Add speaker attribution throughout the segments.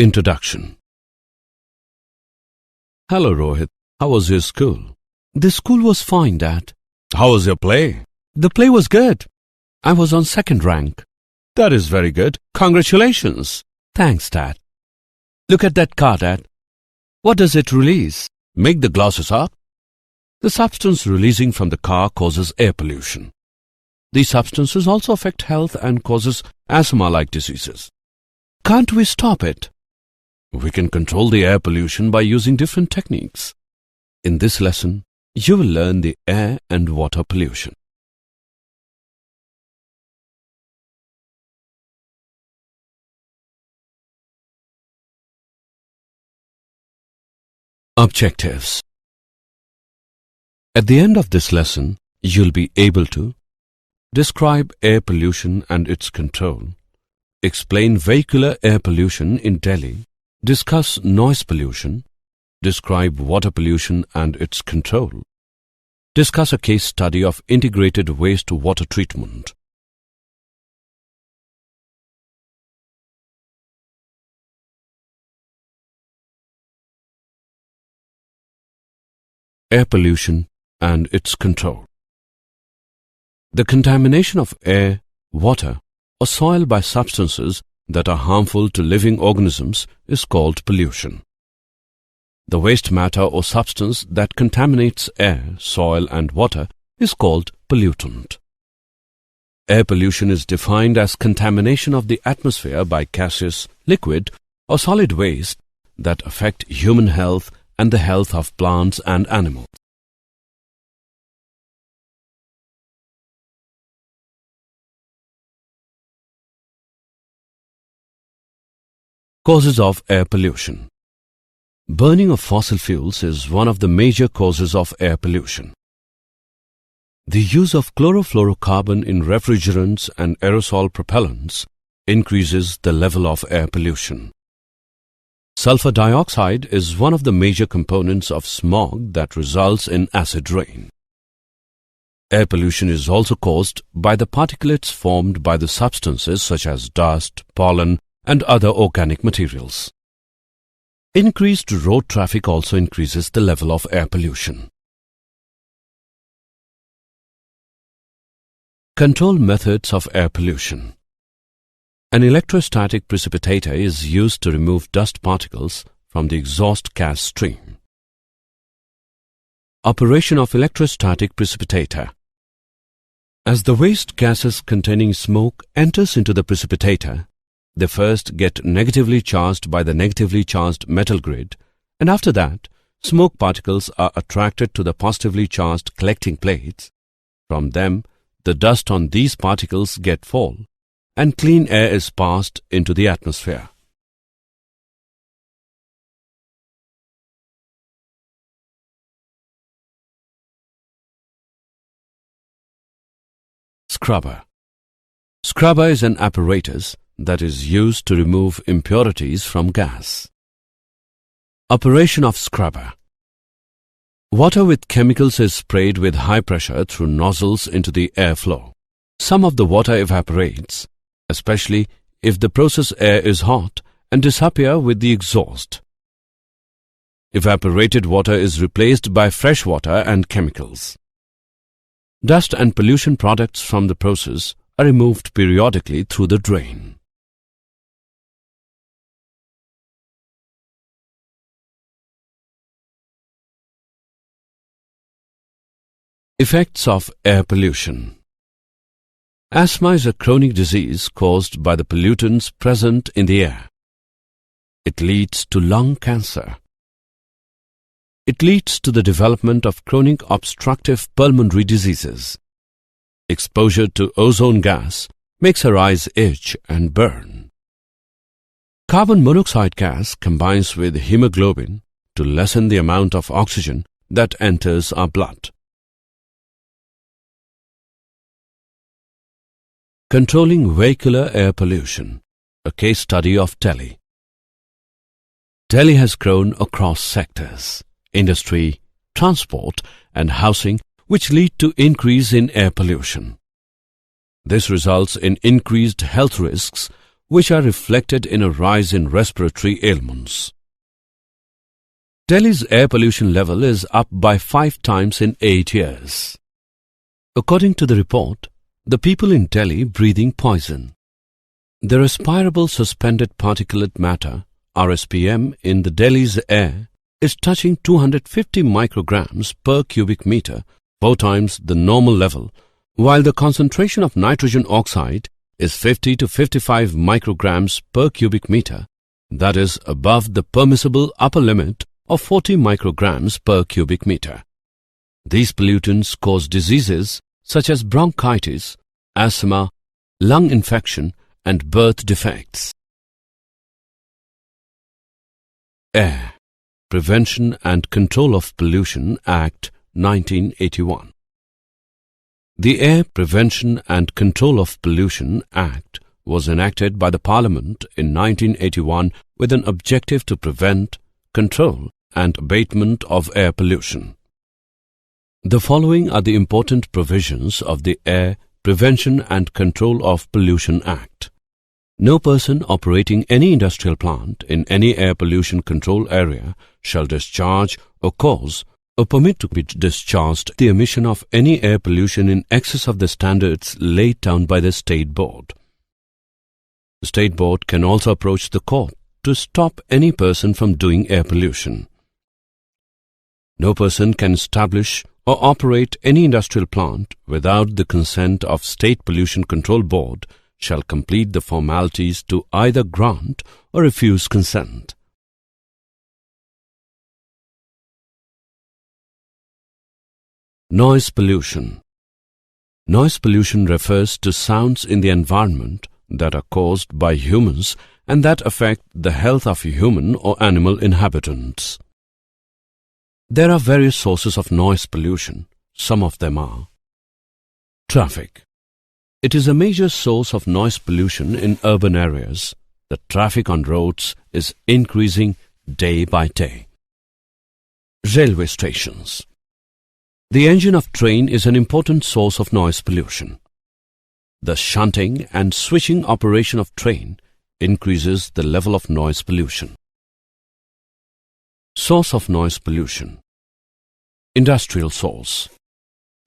Speaker 1: Introduction. Hello Rohit, how was your school?
Speaker 2: The school was fine, Dad.
Speaker 1: How was your play?
Speaker 2: The play was good. I was on second rank.
Speaker 1: That is very good. Congratulations.
Speaker 2: Thanks, Dad. Look at that car, Dad. What does it release?
Speaker 1: Make the glasses up. The substance releasing from the car causes air pollution. These substances also affect health and causes asthma-like diseases.
Speaker 2: Can't we stop it?
Speaker 1: We can control the air pollution by using different techniques. In this lesson, you will learn the air and water pollution. Objectives. At the end of this lesson, you'll be able to describe air pollution and its control, explain vehicular air pollution in Delhi, discuss noise pollution, describe water pollution and its control, discuss a case study of integrated waste-water treatment. Air pollution and its control. The contamination of air, water, or soil by substances that are harmful to living organisms is called pollution. The waste matter or substance that contaminates air, soil and water is called pollutant. Air pollution is defined as contamination of the atmosphere by gaseous, liquid or solid waste that affect human health and the health of plants and animals. Causes of air pollution. Burning of fossil fuels is one of the major causes of air pollution. The use of chlorofluorocarbon in refrigerants and aerosol propellants increases the level of air pollution. Sulfur dioxide is one of the major components of smog that results in acid rain. Air pollution is also caused by the particulates formed by the substances such as dust, pollen, and other organic materials. Increased road traffic also increases the level of air pollution. Control methods of air pollution. An electrostatic precipitator is used to remove dust particles from the exhaust gas stream. Operation of electrostatic precipitator. As the waste gases containing smoke enters into the precipitator, they first get negatively charged by the negatively charged metal grid, and after that, smoke particles are attracted to the positively charged collecting plates. From them, the dust on these particles get fall, and clean air is passed into the atmosphere. Scrubber. Scrubber is an apparatus that is used to remove impurities from gas. Operation of scrubber. Water with chemicals is sprayed with high pressure through nozzles into the airflow. Some of the water evaporates, especially if the process air is hot, and disappear with the exhaust. Evaporated water is replaced by fresh water and chemicals. Dust and pollution products from the process are removed periodically through the drain. Effects of air pollution. Asthma is a chronic disease caused by the pollutants present in the air. It leads to lung cancer. It leads to the development of chronic obstructive pulmonary diseases. Exposure to ozone gas makes our eyes itch and burn. Carbon monoxide gas combines with hemoglobin to lessen the amount of oxygen that enters our blood. Controlling vehicular air pollution, a case study of Delhi. Delhi has grown across sectors, industry, transport and housing, which lead to increase in air pollution. This results in increased health risks which are reflected in a rise in respiratory ailments. Delhi's air pollution level is up by 5 times in 8 years. According to the report, the people in Delhi breathing poison. The respirable suspended particulate matter, RSPM, in the Delhi's air is touching 250 micrograms per cubic meter, 4 times the normal level, while the concentration of nitrogen oxide is 50 to 55 micrograms per cubic meter, that is above the permissible upper limit of 40 micrograms per cubic meter. These pollutants cause diseases such as bronchitis, asthma, lung infection, and birth defects. Air Prevention and Control of Pollution Act 1981. The Air Prevention and Control of Pollution Act was enacted by the Parliament in 1981 with an objective to prevent, control, and abatement of air pollution. The following are the important provisions of the Air Prevention and Control of Pollution Act. No person operating any industrial plant in any air pollution control area shall discharge or cause or permit to be discharged the emission of any air pollution in excess of the standards laid down by the State Board. The State Board can also approach the court to stop any person from doing air pollution. No person can establish or operate any industrial plant without the consent of State Pollution Control Board shall complete the formalities to either grant or refuse consent. Noise pollution. Noise pollution refers to sounds in the environment that are caused by humans and that affect the health of human or animal inhabitants. There are various sources of noise pollution. Some of them are: traffic. It is a major source of noise pollution in urban areas. The traffic on roads is increasing day by day. Railway stations. The engine of train is an important source of noise pollution. The shunting and switching operation of train increases the level of noise pollution. Source of noise pollution. Industrial source.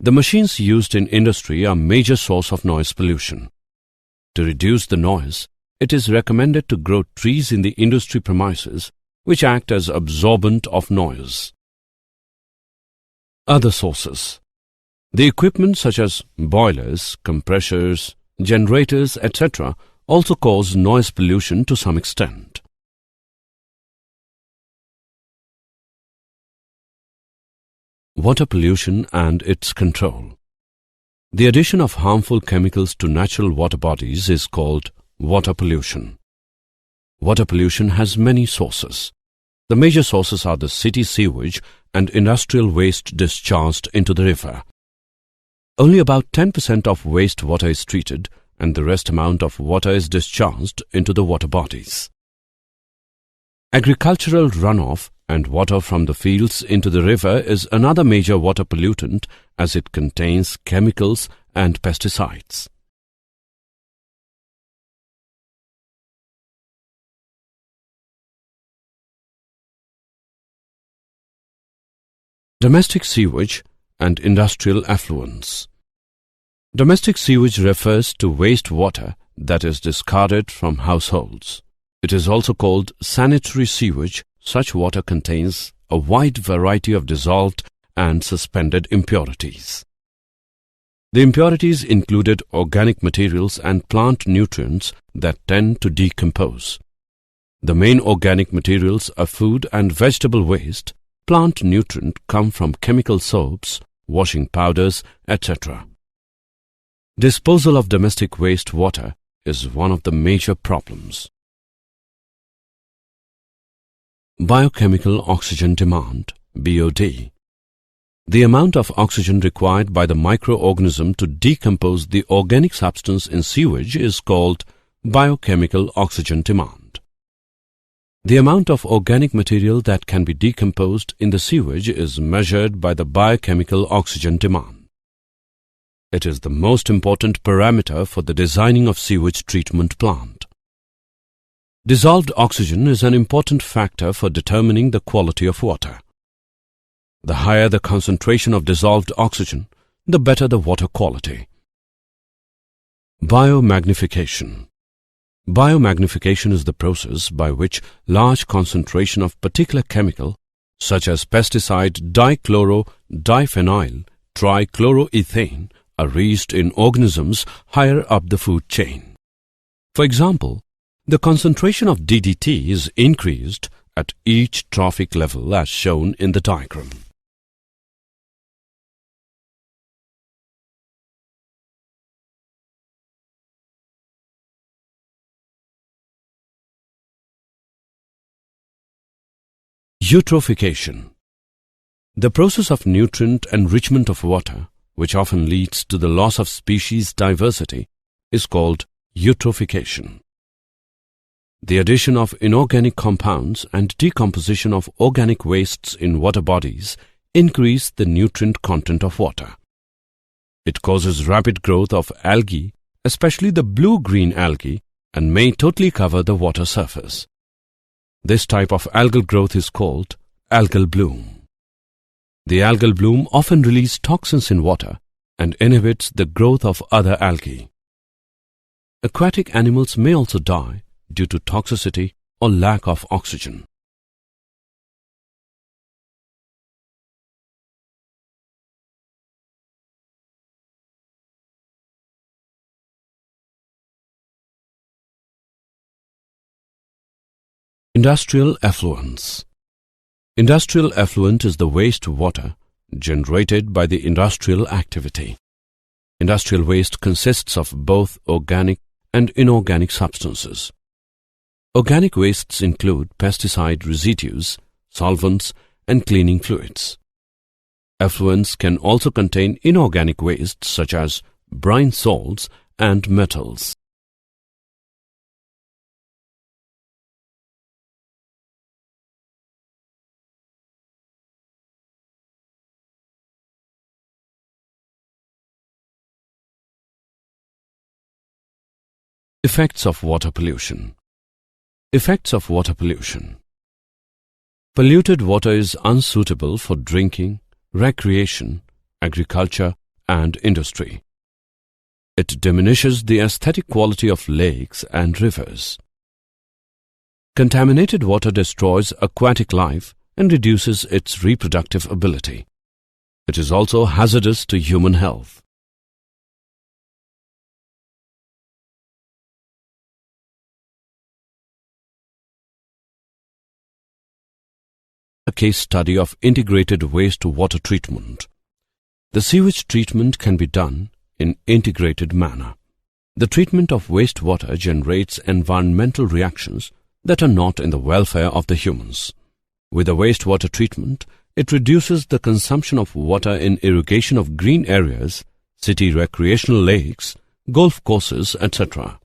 Speaker 1: The machines used in industry are major source of noise pollution. To reduce the noise, it is recommended to grow trees in the industry premises which act as absorbent of noise. Other sources. The equipment such as boilers, compressors, generators, etc. also cause noise pollution to some extent. Water pollution and its control. The addition of harmful chemicals to natural water bodies is called water pollution. Water pollution has many sources. The major sources are the city sewage and industrial waste discharged into the river. Only about 10% of wastewater is treated and the rest amount of water is discharged into the water bodies. Agricultural runoff and water from the fields into the river is another major water pollutant as it contains chemicals and pesticides. Domestic sewage and industrial effluents. Domestic sewage refers to wastewater that is discarded from households. It is also called sanitary sewage. Such water contains a wide variety of dissolved and suspended impurities. The impurities included organic materials and plant nutrients that tend to decompose. The main organic materials are food and vegetable waste. Plant nutrients come from chemical soaps, washing powders, etc. Disposal of domestic wastewater is one of the major problems. Biochemical oxygen demand, BOD. The amount of oxygen required by the microorganism to decompose the organic substance in sewage is called biochemical oxygen demand. The amount of organic material that can be decomposed in the sewage is measured by the biochemical oxygen demand. It is the most important parameter for the designing of sewage treatment plant. Dissolved oxygen is an important factor for determining the quality of water. The higher the concentration of dissolved oxygen, the better the water quality. Biomagnification. Biomagnification is the process by which large concentration of particular chemical, such as pesticide dichloro-diphenyl trichloroethane, are reached in organisms higher up the food chain. For example, the concentration of DDT is increased at each trophic level as shown in the diagram. Eutrophication. The process of nutrient enrichment of water, which often leads to the loss of species diversity, is called eutrophication. The addition of inorganic compounds and decomposition of organic wastes in water bodies increase the nutrient content of water. It causes rapid growth of algae, especially the blue-green algae, and may totally cover the water surface. This type of algal growth is called algal bloom. The algal bloom often releases toxins in water and inhibits the growth of other algae. Aquatic animals may also die due to toxicity or lack of oxygen. Industrial effluents. Industrial effluent is the waste water generated by the industrial activity. Industrial waste consists of both organic and inorganic substances. Organic wastes include pesticide residues, solvents, and cleaning fluids. Effluents can also contain inorganic wastes such as brine salts and metals. Effects of water pollution. Effects of water pollution. Polluted water is unsuitable for drinking, recreation, agriculture, and industry. It diminishes the aesthetic quality of lakes and rivers. Contaminated water destroys aquatic life and reduces its reproductive ability. It is also hazardous to human health. A case study of integrated wastewater treatment. The sewage treatment can be done in integrated manner. The treatment of wastewater generates environmental reactions that are not in the welfare of the humans. With the wastewater treatment, it reduces the consumption of water in irrigation of green areas, city recreational lakes, golf courses, etc.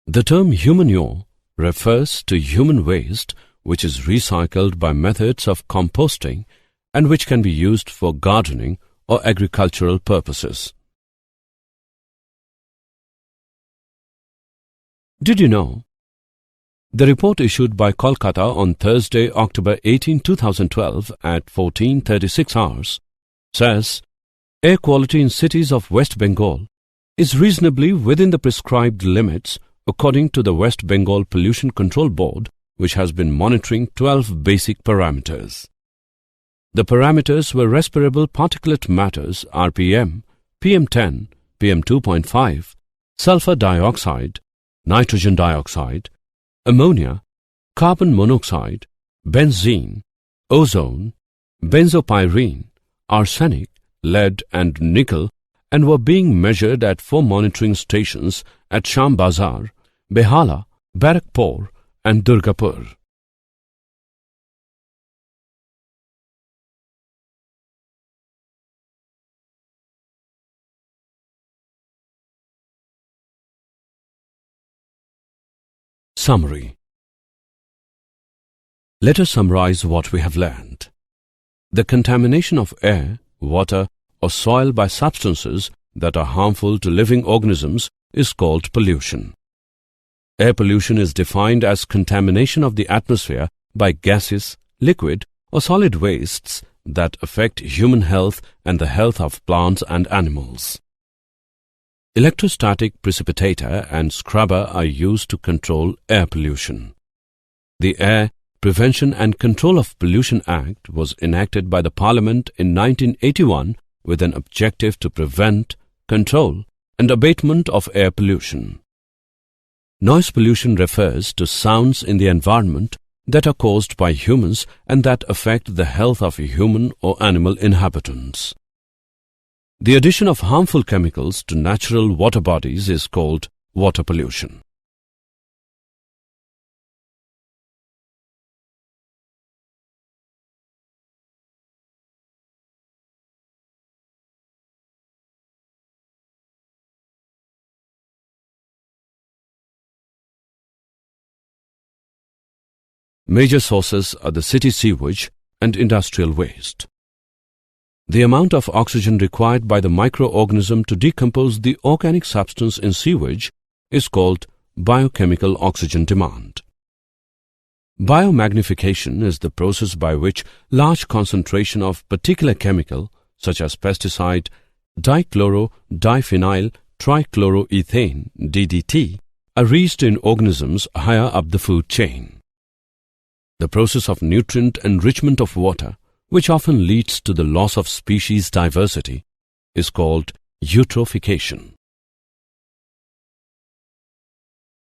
Speaker 1: The term humanure refers to human waste which is recycled by methods of composting and which can be used for gardening or agricultural purposes. Did you know? The report issued by Kolkata on Thursday, October 18, 2012 at 14:36 hours says, air quality in cities of West Bengal is reasonably within the prescribed limits according to the West Bengal Pollution Control Board, which has been monitoring 12 basic parameters. The parameters were respirable particulate matters RPM, PM10, PM2.5, sulfur dioxide, nitrogen dioxide, ammonia, carbon monoxide, benzene, ozone, benzopyrene, arsenic, lead and nickel, and were being measured at 4 monitoring stations at Shambazar, Behala, Barakpur, and Durgapur. Summary. Let us summarize what we have learned. The contamination of air, water, or soil by substances that are harmful to living organisms is called pollution. Air pollution is defined as contamination of the atmosphere by gases, liquid, or solid wastes that affect human health and the health of plants and animals. Electrostatic precipitator and scrubber are used to control air pollution. The Air Prevention and Control of Pollution Act was enacted by the Parliament in 1981 with an objective to prevent, control, and abatement of air pollution. Noise pollution refers to sounds in the environment that are caused by humans and that affect the health of human or animal inhabitants. The addition of harmful chemicals to natural water bodies is called water pollution. Major sources are the city sewage and industrial waste. The amount of oxygen required by the microorganism to decompose the organic substance in sewage is called biochemical oxygen demand. Biomagnification is the process by which large concentration of particular chemical such as pesticide, dichloro-diphenyl trichloroethane DDT are reached in organisms higher up the food chain. The process of nutrient enrichment of water, which often leads to the loss of species diversity, is called eutrophication.